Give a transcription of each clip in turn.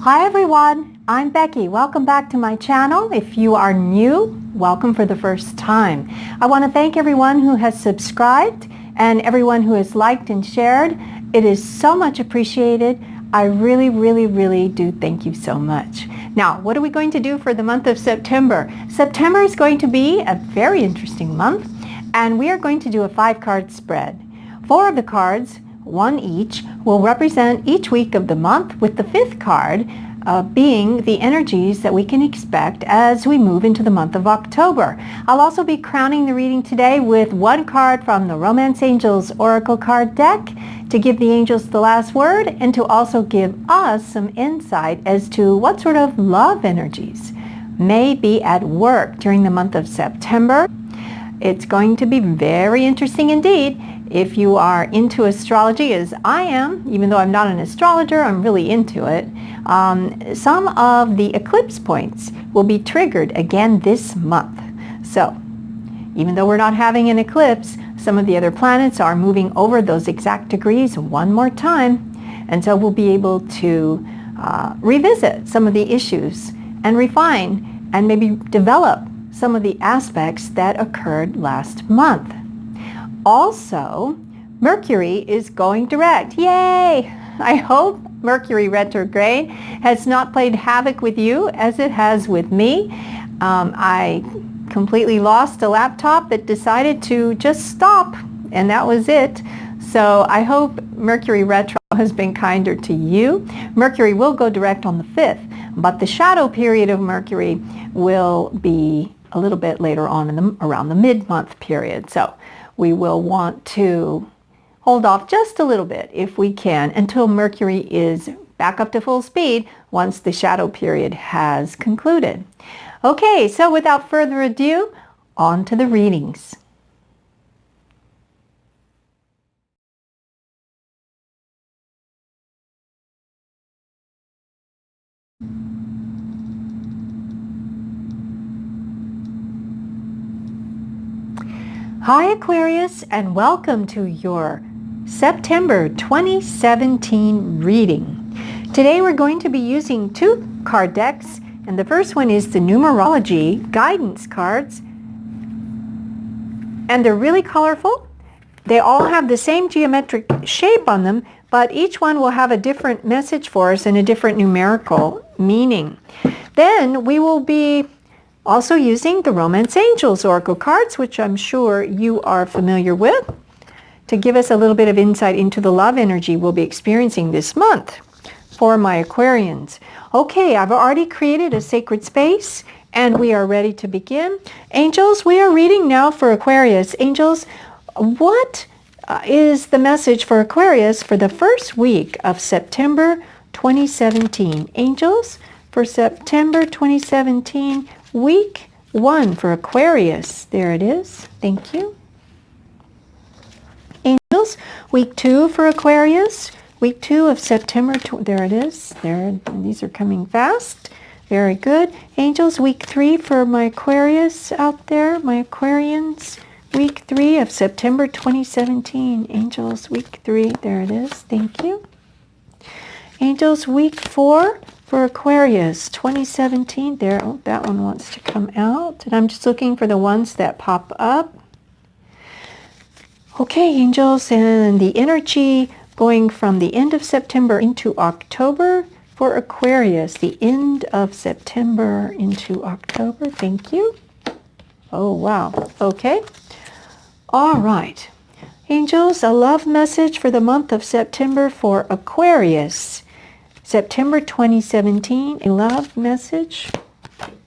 Hi everyone, I'm Becky. Welcome back to my channel. If you are new, welcome for the first time. I want to thank everyone who has subscribed and everyone who has liked and shared. It is so much appreciated. I really do thank you so much. Now, what are we going to do for the month of September? September is going to be a very interesting month, and we are going to do a 5-card spread. 4 of the cards, one each, will represent each week of the month, with the 5th card being the energies that we can expect as we move into the month of October. I'll also be crowning the reading today with 1 card from the Romance Angels Oracle card deck to give the angels the last word and to also give us some insight as to what sort of love energies may be at work during the month of September. It's going to be very interesting indeed. If you are into astrology, as I am, even though I'm not an astrologer, I'm really into it, some of the eclipse points will be triggered again this month. So, even though we're not having an eclipse, some of the other planets are moving over those exact degrees one more time, and so we'll be able to revisit some of the issues and refine and maybe develop some of the aspects that occurred last month. Also, Mercury is going direct. Yay! I hope Mercury retrograde has not played havoc with you as it has with me. I completely lost a laptop that decided to just stop, and that was it. So I hope Mercury retro has been kinder to you. Mercury will go direct on the 5th, but the shadow period of Mercury will be a little bit later on around the mid-month period. So we will want to hold off just a little bit if we can until Mercury is back up to full speed once the shadow period has concluded. Okay, so without further ado, on to the readings. Hi Aquarius, and welcome to your September 2017 reading. Today we're going to be using 2 card decks, and the first one is the Numerology guidance cards, and they're really colorful. They all have the same geometric shape on them, but each one will have a different message for us and a different numerical meaning. Then we will be also using the Romance Angels Oracle cards, which I'm sure you are familiar with, to give us a little bit of insight into the love energy we'll be experiencing this month for my Aquarians. Okay, I've already created a sacred space and we are ready to begin. Angels, we are reading now for Aquarius. Angels, what is the message for Aquarius for the first week of September 2017? Angels, for September 2017, week 1 for Aquarius. There it is. Thank you. Angels, week 2 for Aquarius. Week 2 of September. There it is. There. These are coming fast. Very good. Angels, week 3 for my Aquarius out there. My Aquarians. Week 3 of September 2017. Angels, week 3. There it is. Thank you. Angels, week 4 for Aquarius 2017. There, oh, that one wants to come out. And I'm just looking for the ones that pop up. Okay, angels, and the energy going from the end of September into October for Aquarius. The end of September into October. Thank you. Oh, wow. Okay. All right. Angels, a love message for the month of September for Aquarius. September 2017, a love message.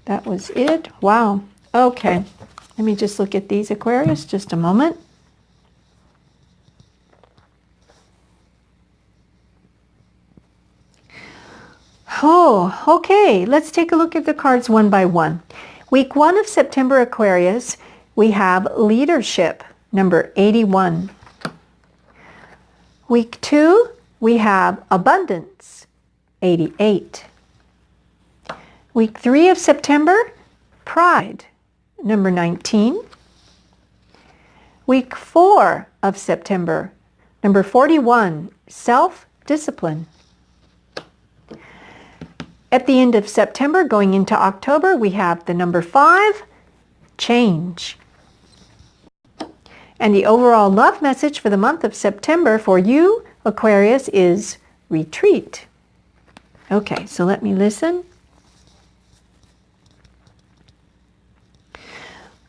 That was it. Wow. Okay. Let me just look at these, Aquarius, just a moment. Oh, okay. Let's take a look at the cards one by one. Week 1 of September, Aquarius, we have leadership, number 81. Week 2, we have abundance, 88. Week 3 of September, pride, number 19. Week 4 of September, number 41, self-discipline. At the end of September, going into October, we have the number 5, change. And the overall love message for the month of September for you, Aquarius, is retreat. Okay, so let me listen.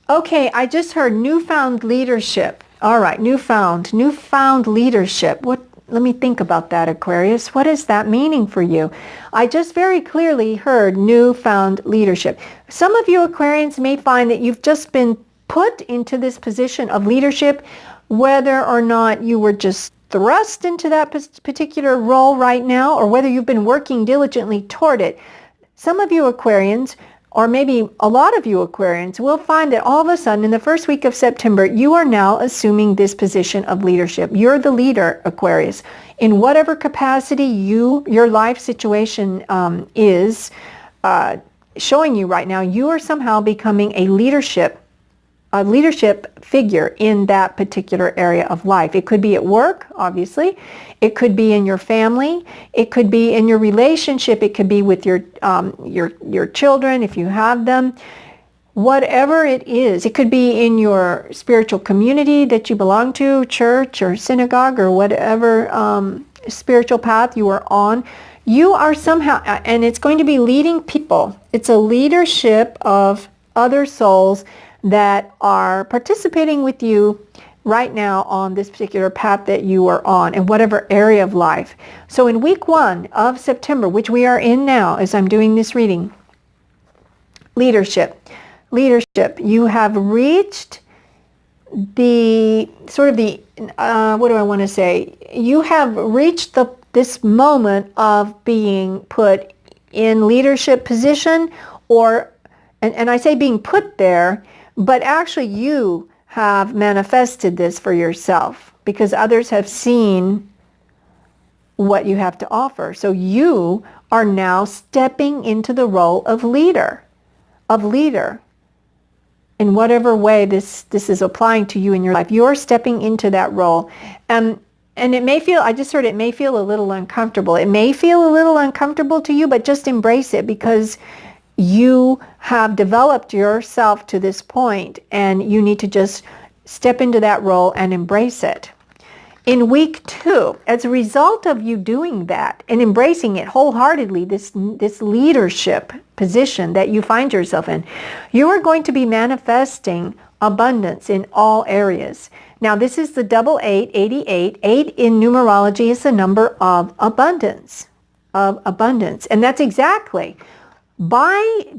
Okay, I just heard newfound leadership. All right, newfound leadership. Let me think about that, Aquarius. What is that meaning for you? I just very clearly heard newfound leadership. Some of you Aquarians may find that you've just been put into this position of leadership, whether or not you were just thrust into that particular role right now, or whether you've been working diligently toward it. Some of you Aquarians, or maybe a lot of you Aquarians, will find that all of a sudden in the first week of September, you are now assuming this position of leadership. You're the leader, Aquarius. In whatever capacity your life situation is showing you right now, you are somehow becoming a leadership figure in that particular area of life. It could be at work, obviously. It could be in your family. It could be in your relationship. It could be with your children, if you have them. Whatever it is, it could be in your spiritual community that you belong to, church or synagogue or whatever spiritual path you are on. You are somehow, and it's going to be leading people. It's a leadership of other souls that are participating with you right now on this particular path that you are on in whatever area of life. So in week 1 of September, which we are in now as I'm doing this reading, leadership, you have reached the sort of the, what do I want to say? You have reached this moment of being put in leadership position, and I say being put there, but actually you have manifested this for yourself because others have seen what you have to offer. So you are now stepping into the role of leader, in whatever way this is applying to you in your life. You're stepping into that role. And it may feel, I just heard it may feel a little uncomfortable. It may feel a little uncomfortable to you, but just embrace it because you have developed yourself to this point and you need to just step into that role and embrace it. In week 2, as a result of you doing that and embracing it wholeheartedly, this leadership position that you find yourself in, you are going to be manifesting abundance in all areas. Now, this is the double 8, 88. 8 in numerology is the number of abundance. And that's exactly by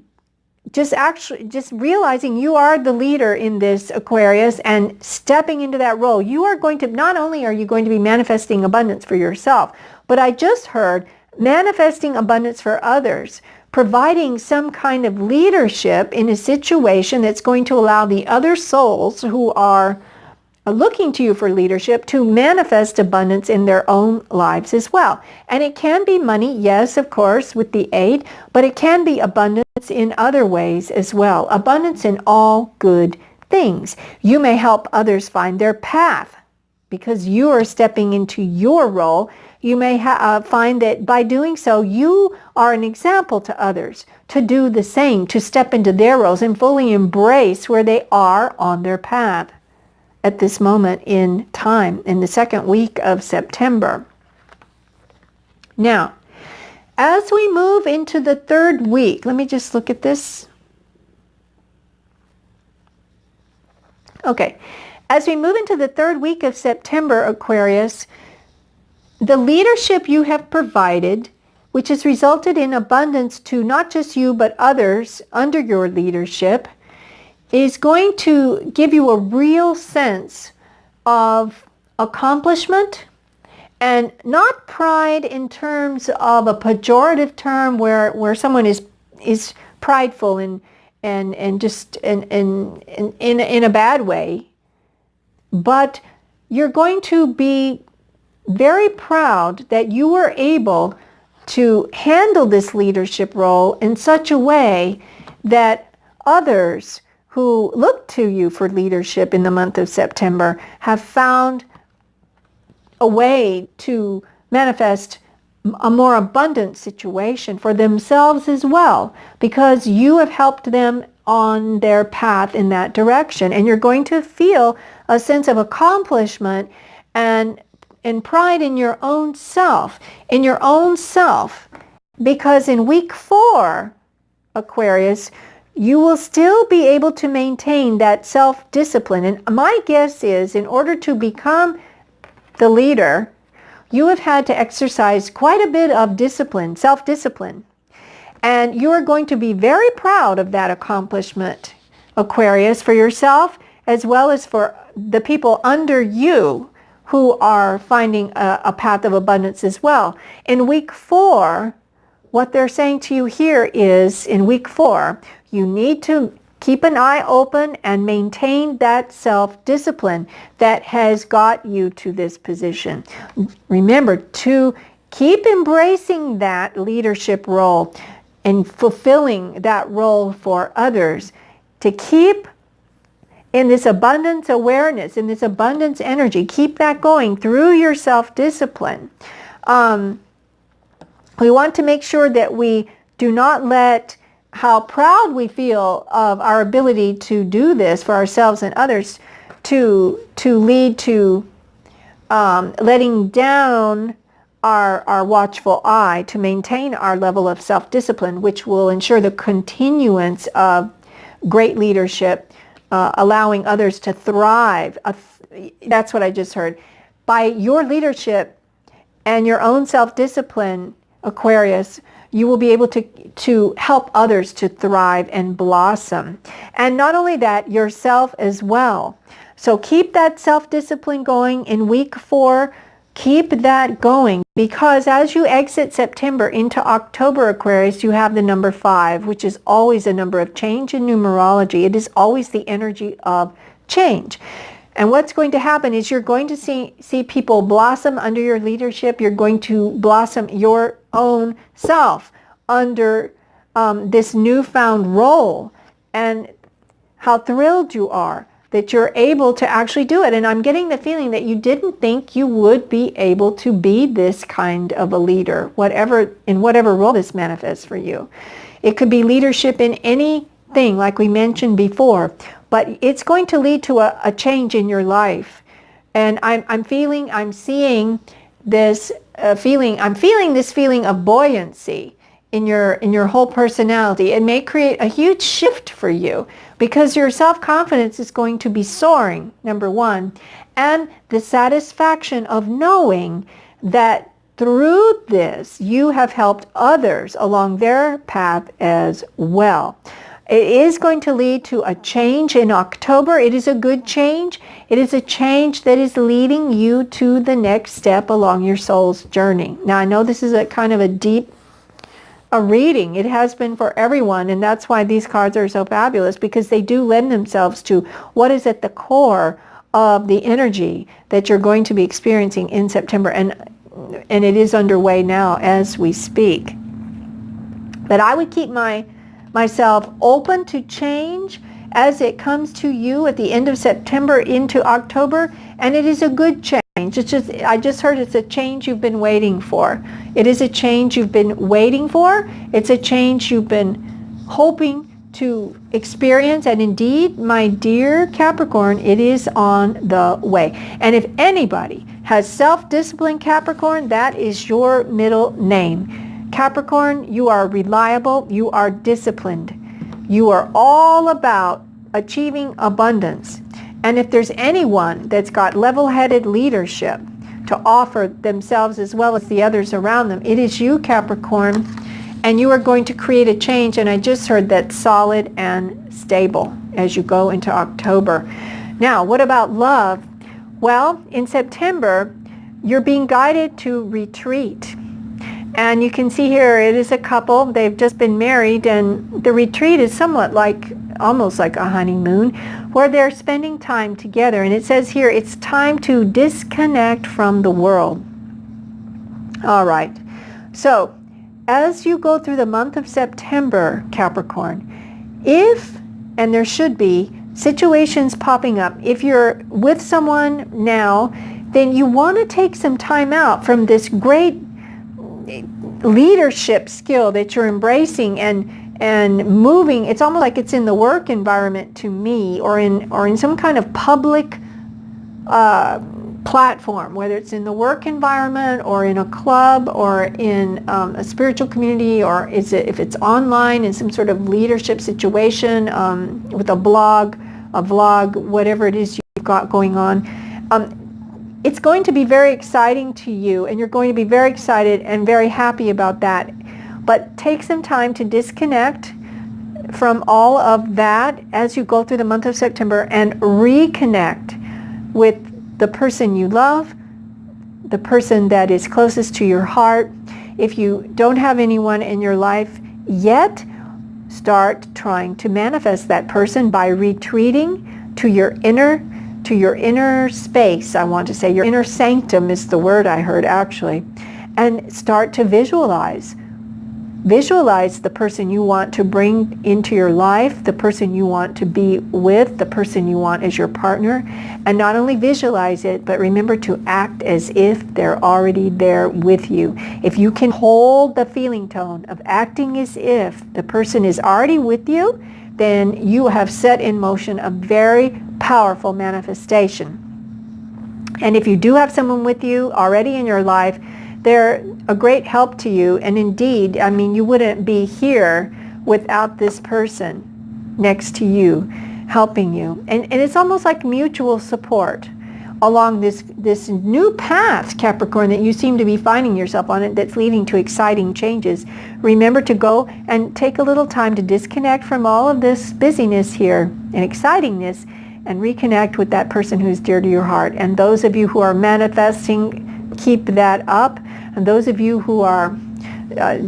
just realizing you are the leader in this, Aquarius, and stepping into that role, you are going to, not only are you going to be manifesting abundance for yourself, but I just heard manifesting abundance for others, providing some kind of leadership in a situation that's going to allow the other souls who are looking to you for leadership to manifest abundance in their own lives as well. And it can be money, yes, of course, with the 8, but it can be abundance in other ways as well. Abundance in all good things. You may help others find their path because you are stepping into your role. You may find that by doing so, you are an example to others to do the same, to step into their roles and fully embrace where they are on their path at this moment in time, in the second week of September. Now, as we move into the third week, let me just look at this. Okay, as we move into the third week of September, Aquarius, the leadership you have provided, which has resulted in abundance to not just you, but others under your leadership, is going to give you a real sense of accomplishment, and not pride in terms of a pejorative term where someone is prideful and just in a bad way, but you're going to be very proud that you were able to handle this leadership role in such a way that others who look to you for leadership in the month of September have found a way to manifest a more abundant situation for themselves as well, because you have helped them on their path in that direction. And you're going to feel a sense of accomplishment and pride in your own self, because in week 4, Aquarius, you will still be able to maintain that self-discipline. And my guess is, in order to become the leader, you have had to exercise quite a bit of discipline, self-discipline. And you are going to be very proud of that accomplishment, Aquarius, for yourself as well as for the people under you who are finding a path of abundance as well. In week 4, what they're saying to you here is, in week 4, you need to keep an eye open and maintain that self-discipline that has got you to this position. Remember to keep embracing that leadership role and fulfilling that role for others, to keep in this abundance awareness, in this abundance energy. Keep that going through your self-discipline. We want to make sure that we do not let how proud we feel of our ability to do this for ourselves and others to lead to letting down our watchful eye, to maintain our level of self-discipline, which will ensure the continuance of great leadership, allowing others to thrive. That's what I just heard. By your leadership and your own self-discipline, Aquarius, you will be able to help others to thrive and blossom. And not only that, yourself as well. So keep that self-discipline going in week 4. Keep that going, because as you exit September into October, Aquarius, you have the number 5, which is always a number of change in numerology. It is always the energy of change. And what's going to happen is you're going to see people blossom under your leadership. You're going to blossom your own self under this newfound role. And how thrilled you are that you're able to actually do it. And I'm getting the feeling that you didn't think you would be able to be this kind of a leader, in whatever role this manifests for you. It could be leadership in anything, like we mentioned before, but it's going to lead to a change in your life. And I'm feeling this feeling of buoyancy in your whole personality. It may create a huge shift for you, because your self-confidence is going to be soaring, number 1, and the satisfaction of knowing that through this you have helped others along their path as well. It is going to lead to a change in October. It is a good change. It is a change that is leading you to the next step along your soul's journey. Now, I know this is a kind of a deep reading. It has been for everyone, and that's why these cards are so fabulous, because they do lend themselves to what is at the core of the energy that you're going to be experiencing in September, and it is underway now as we speak. But I would keep myself open to change as it comes to you at the end of September into October, and it is a good change. I just heard it's a change you've been waiting for. It is a change you've been waiting for. It's a change you've been hoping to experience, and indeed, my dear Capricorn, it is on the way. And if anybody has self-discipline, Capricorn, that is your middle name. Capricorn, you are reliable, you are disciplined. You are all about achieving abundance. And if there's anyone that's got level-headed leadership to offer themselves as well as the others around them, it is you, Capricorn, and you are going to create a change, and I just heard that solid and stable as you go into October. Now, what about love? Well, in September, you're being guided to retreat. And you can see here, it is a couple. They've just been married, and the retreat is somewhat almost like a honeymoon, where they're spending time together. And it says here, it's time to disconnect from the world. All right. So, as you go through the month of September, Capricorn, and there should be, situations popping up. If you're with someone now, then you want to take some time out from this great leadership skill that you're embracing and moving. It's almost like it's in the work environment to me, or in some kind of public platform, whether it's in the work environment or in a club or in a spiritual community, or if it's online in some sort of leadership situation, with a vlog, whatever it is you've got going on. It's going to be very exciting to you, and you're going to be very excited and very happy about that. But take some time to disconnect from all of that as you go through the month of September and reconnect with the person you love, the person that is closest to your heart. If you don't have anyone in your life yet, start trying to manifest that person by retreating to your inner space. I want to say your inner sanctum is the word I heard, actually, and start to visualize the person you want to bring into your life, the person you want to be with, the person you want as your partner. And not only visualize it, but remember to act as if they're already there with you. If you can hold the feeling tone of acting as if the person is already with you, then you have set in motion a very powerful manifestation. And if you do have someone with you already in your life, they're a great help to you. And indeed, I mean, you wouldn't be here without this person next to you, helping you. And it's almost like mutual support along this new path, Capricorn, that you seem to be finding yourself on it, that's leading to exciting changes. Remember to go and take a little time to disconnect from all of this busyness here and excitingness, and reconnect with that person who's dear to your heart. And those of you who are manifesting, keep that up. And those of you who are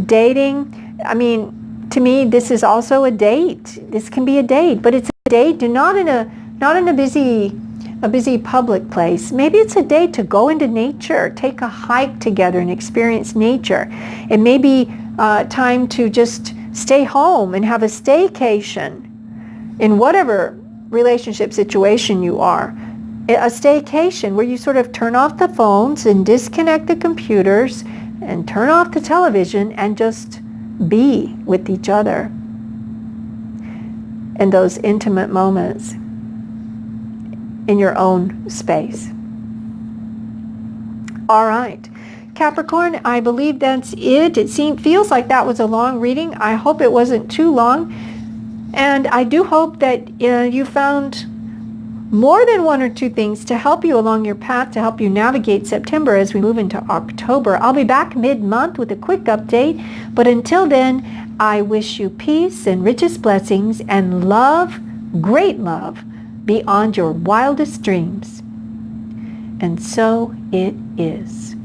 dating, I mean, to me, this is also a date. This can be a date, but it's a date not in a busy public place. Maybe it's a date to go into nature, take a hike together and experience nature. It may be time to just stay home and have a staycation in whatever relationship situation you are. A staycation where you sort of turn off the phones and disconnect the computers and turn off the television and just be with each other in those intimate moments in your own space. All right, Capricorn, I believe that's it. It feels like that was a long reading. I hope it wasn't too long. And I do hope that you found more than one or two things to help you along your path, to help you navigate September as we move into October. I'll be back mid-month with a quick update. But until then, I wish you peace and richest blessings and love, great love, beyond your wildest dreams. And so it is.